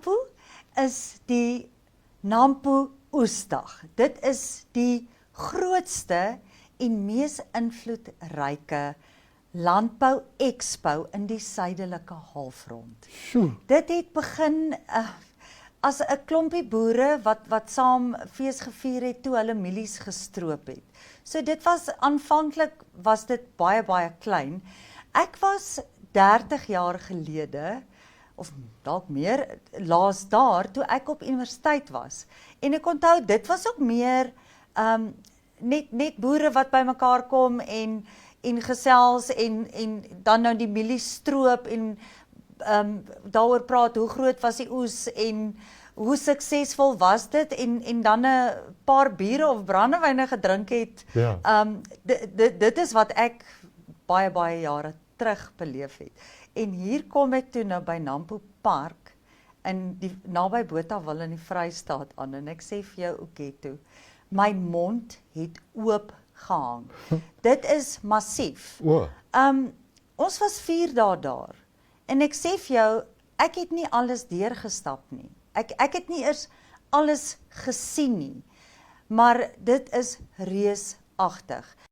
Nampo is die Nampo Oesdag. Dit is die grootste en mees invloedryke landbou expo in die suidelike halfrond. Dit het begin as 'n klompie boere wat saam fees gevier het toe hulle mielies gestroop het. So dit was aanvanklik was dit baie klein. Ek was 30 jaar gelede of dalk meer laas daar toe ek op universiteit was. En ek onthou dit was ook meer net boere wat bymekaar kom en gesels en dan nou die mielies stroop en daaroor praat hoe groot was die oes en hoe suksesvol was dit en dan 'n paar biere of brandewyne gedrink het. Ja. Dit is wat ek baie jare terug beleef het. En hier kom ek toe nou by Nampo Park in die naby Botawil in die Vrystaat aan en ek sê vir jou Oketo, my mond het oop gehang. Dit is massief. Ons was 4 dae daar en ek sê vir jou, ek het nie alles deurgestap nie. Ek het nie eers alles gesien nie, maar dit is reusagtig.